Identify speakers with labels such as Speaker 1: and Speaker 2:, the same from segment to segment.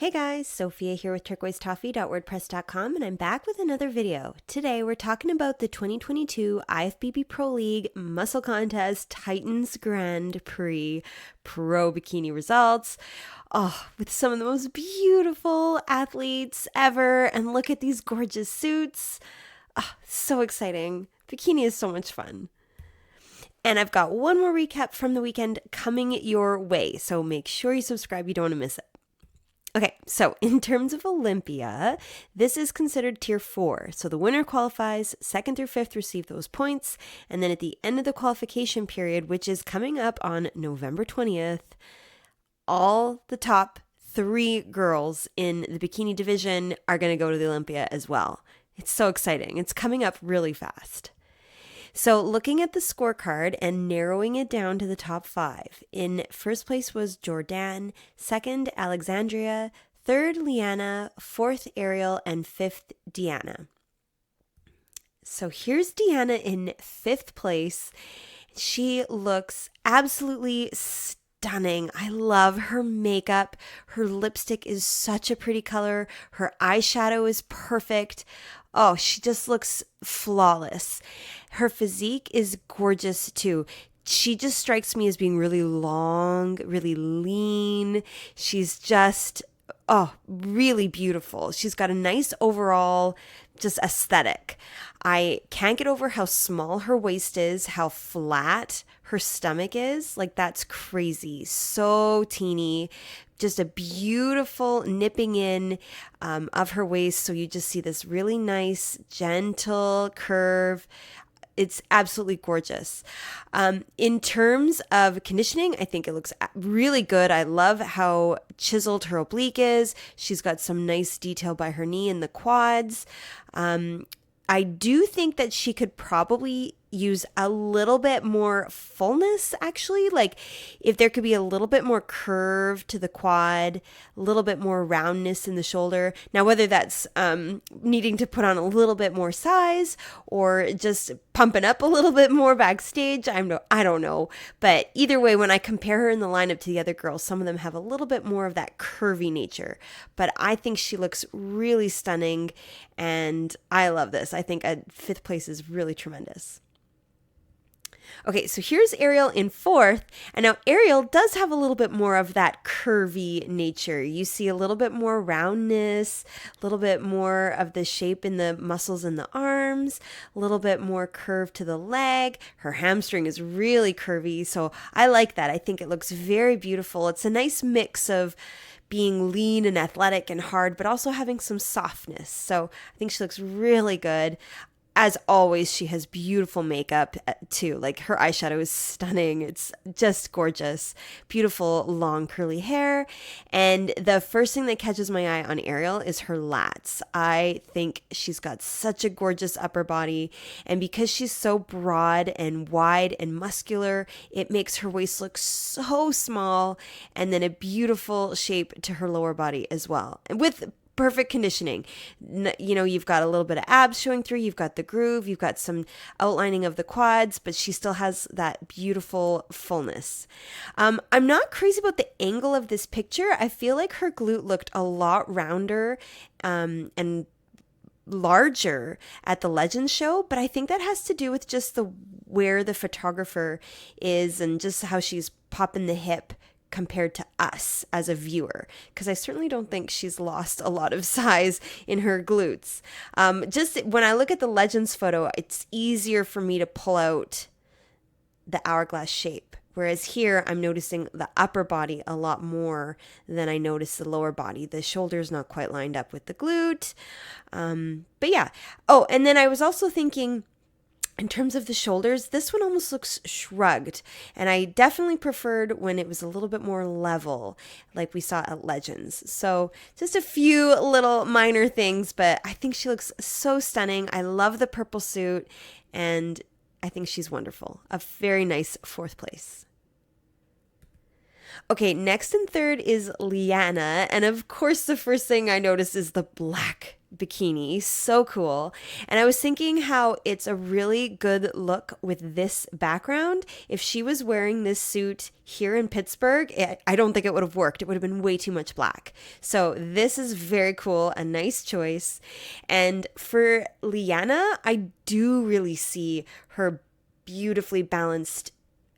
Speaker 1: Hey guys, Sophia here with turquoisetoffee.wordpress.com, and I'm back with another video. Today we're talking about the 2022 IFBB Pro League Muscle Contest Titans Grand Prix Pro Bikini results. Oh, with some of the most beautiful athletes ever, and look at these gorgeous suits. Oh, so exciting. Bikini is so much fun. And I've got one more recap from the weekend coming your way, so make sure you subscribe, you don't want to miss it. Okay, so in terms of Olympia, this is considered tier 4. So the winner qualifies, 2nd through 5th receive those points, and then at the end of the qualification period, which is coming up on November 20th, all the top 3 girls in the bikini division are going to go to the Olympia as well. It's so exciting. It's coming up really fast. So looking at the scorecard and narrowing it down to the top 5, in first place was Jordan, second Alexandria, third Lydia, fourth Ariel, and fifth Deanna. So here's Deanna in 5th place. She looks absolutely stunning. I love her makeup. Her lipstick is such a pretty color. Her eyeshadow is perfect. Oh, she just looks flawless. Her physique is gorgeous too. She just strikes me as being really long, really lean. She's just, really beautiful. She's got a nice overall just aesthetic. I can't get over how small her waist is, how flat her stomach is. Like, that's crazy. So teeny. Just a beautiful nipping in of her waist. So you just see this really nice, gentle curve. It's absolutely gorgeous. In terms of conditioning, I think it looks really good. I love how chiseled her oblique is. She's got some nice detail by her knee and the quads. I do think that she could probably use a little bit more fullness, actually. Like, if there could be a little bit more curve to the quad, a little bit more roundness in the shoulder. Now, whether that's needing to put on a little bit more size or just pumping up a little bit more backstage, I don't know. But either way, when I compare her in the lineup to the other girls, some of them have a little bit more of that curvy nature. But I think she looks really stunning, and I love this. I think a 5th place is really tremendous. Okay, so here's Ariel in 4th, and now Ariel does have a little bit more of that curvy nature. You see a little bit more roundness, a little bit more of the shape in the muscles in the arms, a little bit more curve to the leg. Her hamstring is really curvy, so I like that. I think it looks very beautiful. It's a nice mix of being lean and athletic and hard, but also having some softness. So I think she looks really good. As always, she has beautiful makeup too. Like, her eyeshadow is stunning. It's just gorgeous. Beautiful long curly hair. And the first thing that catches my eye on Ariel is her lats. I think she's got such a gorgeous upper body. And because she's so broad and wide and muscular, it makes her waist look so small, and then a beautiful shape to her lower body as well. And with perfect conditioning. You know, you've got a little bit of abs showing through, you've got the groove, you've got some outlining of the quads, but she still has that beautiful fullness. I'm not crazy about the angle of this picture. I feel like her glute looked a lot rounder and larger at the Legends show, but I think that has to do with just where the photographer is and just how she's popping the hip compared to us as a viewer, because I certainly don't think she's lost a lot of size in her glutes. Just when I look at the Legends photo, it's easier for me to pull out the hourglass shape. Whereas here, I'm noticing the upper body a lot more than I notice the lower body. The shoulder's not quite lined up with the glute. But yeah. Oh, and then I was also thinking, in terms of the shoulders, this one almost looks shrugged, and I definitely preferred when it was a little bit more level, like we saw at Legends. So just a few little minor things, but I think she looks so stunning. I love the purple suit, and I think she's wonderful. A very nice 4th place. Okay, next and third is Liana. And of course, the first thing I noticed is the black bikini. So cool. And I was thinking how it's a really good look with this background. If she was wearing this suit here in Pittsburgh, I don't think it would have worked. It would have been way too much black. So this is very cool, a nice choice. And for Liana, I do really see her beautifully balanced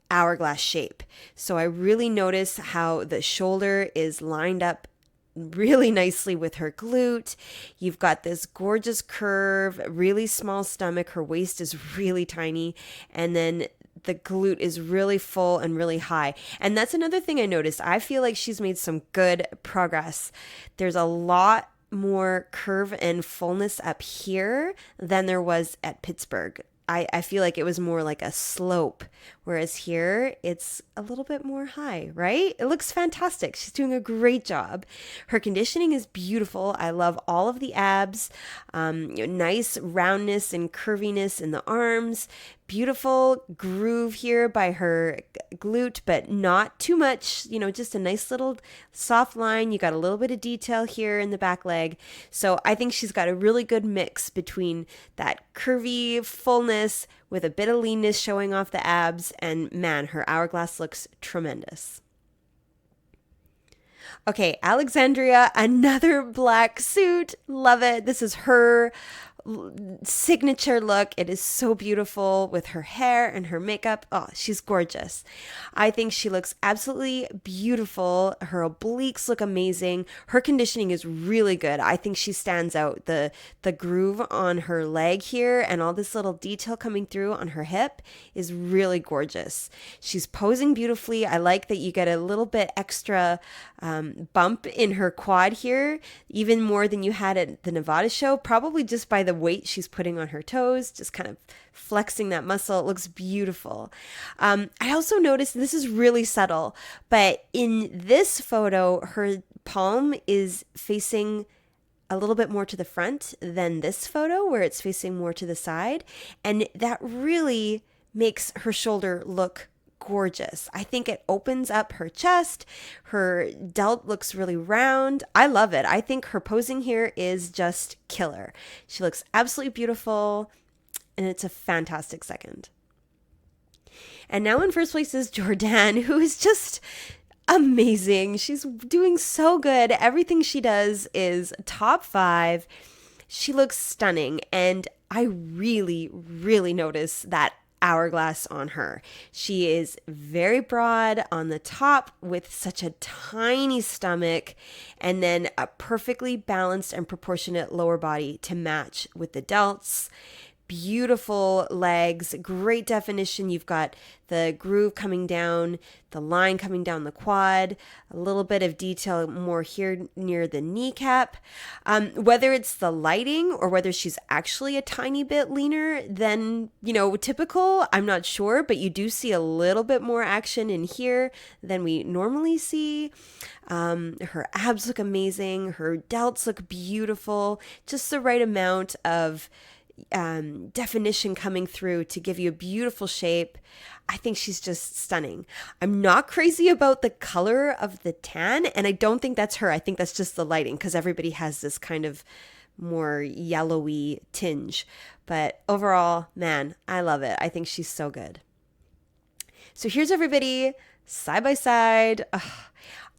Speaker 1: hourglass shape. So I really notice how the shoulder is lined up really nicely with her glute. You've got this gorgeous curve, really small stomach. Her waist is really tiny. And then the glute is really full and really high. And that's another thing I noticed. I feel like she's made some good progress. There's a lot more curve and fullness up here than there was at Pittsburgh. I feel like it was more like a slope, whereas here it's a little bit more high, right? It looks fantastic. She's doing a great job. Her conditioning is beautiful. I love all of the abs, nice roundness and curviness in the arms, beautiful groove here by her glute, but not too much, just a nice little soft line. You got a little bit of detail here in the back leg. So I think she's got a really good mix between that curvy fullness with a bit of leanness showing off the abs. And man, her hourglass looks tremendous. Okay, Alexandria, another black suit. Love it. This is her signature look. It is so beautiful with her hair and her makeup. Oh, she's gorgeous. I think she looks absolutely beautiful. Her obliques look amazing. Her conditioning is really good. I think she stands out. The groove on her leg here and all this little detail coming through on her hip is really gorgeous. She's posing beautifully. I like that you get a little bit extra bump in her quad here, even more than you had at the Nevada show, probably just by the weight she's putting on her toes, just kind of flexing that muscle. It looks beautiful. I also noticed, this is really subtle, but in this photo, her palm is facing a little bit more to the front than this photo where it's facing more to the side. And that really makes her shoulder look gorgeous. I think it opens up her chest. Her delt looks really round. I love it. I think her posing here is just killer. She looks absolutely beautiful, and it's a fantastic second. And now in first place is Jordan, who is just amazing. She's doing so good. Everything she does is top 5. She looks stunning, and I really, really notice that hourglass on her. She is very broad on the top with such a tiny stomach, and then a perfectly balanced and proportionate lower body to match with the delts. Beautiful legs, great definition. You've got the groove coming down, the line coming down the quad, a little bit of detail more here near the kneecap. Whether it's the lighting or whether she's actually a tiny bit leaner than, typical, I'm not sure, but you do see a little bit more action in here than we normally see. Her abs look amazing. Her delts look beautiful. Just the right amount of definition coming through to give you a beautiful shape. I think she's just stunning. I'm not crazy about the color of the tan, and I don't think that's her. I think that's just the lighting, because everybody has this kind of more yellowy tinge. But overall, man, I love it. I think she's so good. So here's everybody side by side. Ugh.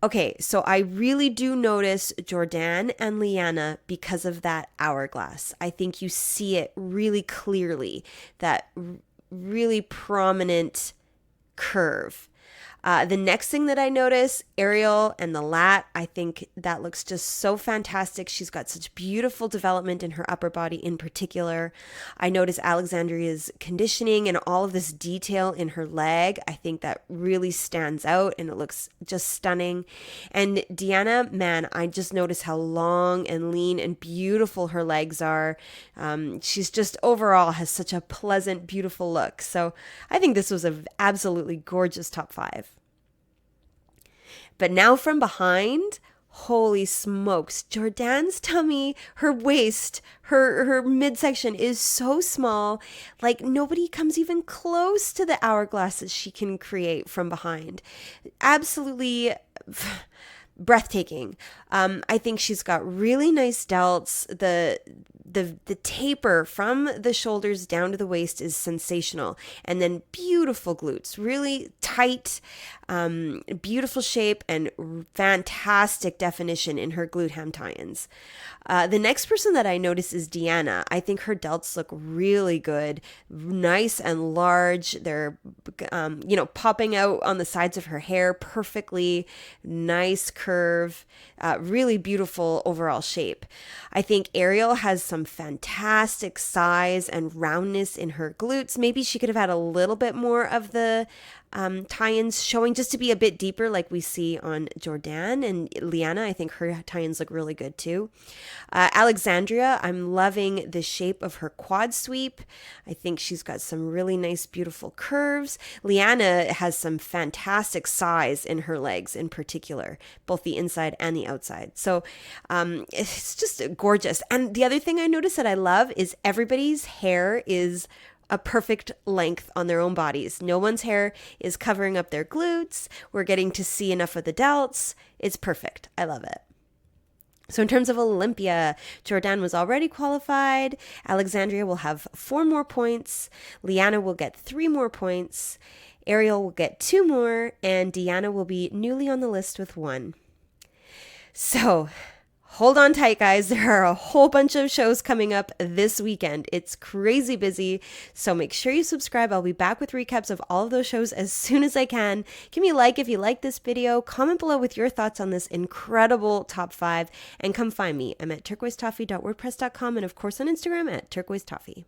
Speaker 1: Okay, so I really do notice Jordan and Liana because of that hourglass. I think you see it really clearly, that really prominent curve. The next thing that I notice, Ariel and the lat, I think that looks just so fantastic. She's got such beautiful development in her upper body in particular. I notice Alexandria's conditioning and all of this detail in her leg. I think that really stands out and it looks just stunning. And Deanna, man, I just notice how long and lean and beautiful her legs are. She's just overall has such a pleasant, beautiful look. So I think this was an absolutely gorgeous top 5. But now from behind, Holy smokes. Jordan's tummy, her waist, her midsection is so small. Like nobody comes even close to the hourglasses she can create from behind. Absolutely breathtaking. I think she's got really nice delts. The taper from the shoulders down to the waist is sensational. And then beautiful glutes, really tight, beautiful shape, and fantastic definition in her glute ham tie-ins. The next person that I notice is Deanna. I think her delts look really good, nice and large. They're, popping out on the sides of her hair perfectly, nice curve, really beautiful overall shape. I think Ariel has some fantastic size and roundness in her glutes. Maybe she could have had a little bit more of the tie-ins showing, just to be a bit deeper like we see on Jordan and Lydia. I think her tie-ins look really good too. Alexandria, I'm loving the shape of her quad sweep. I think she's got some really nice, beautiful curves. Lydia has some fantastic size in her legs in particular, both the inside and the outside. So it's just gorgeous. And the other thing I noticed that I love is everybody's hair is a perfect length on their own bodies. No one's hair is covering up their glutes. We're getting to see enough of the delts. It's perfect. I love it. So in terms of Olympia, Jordan was already qualified. Alexandria will have 4 more points. Lydia will get 3 more points. Ariel will get 2 more. And Deanna will be newly on the list with 1. So hold on tight, guys. There are a whole bunch of shows coming up this weekend. It's crazy busy, so make sure you subscribe. I'll be back with recaps of all of those shows as soon as I can. Give me a like if you like this video. Comment below with your thoughts on this incredible top 5, and come find me. I'm at turquoisetoffee.wordpress.com, and of course on Instagram at turquoisetoffee.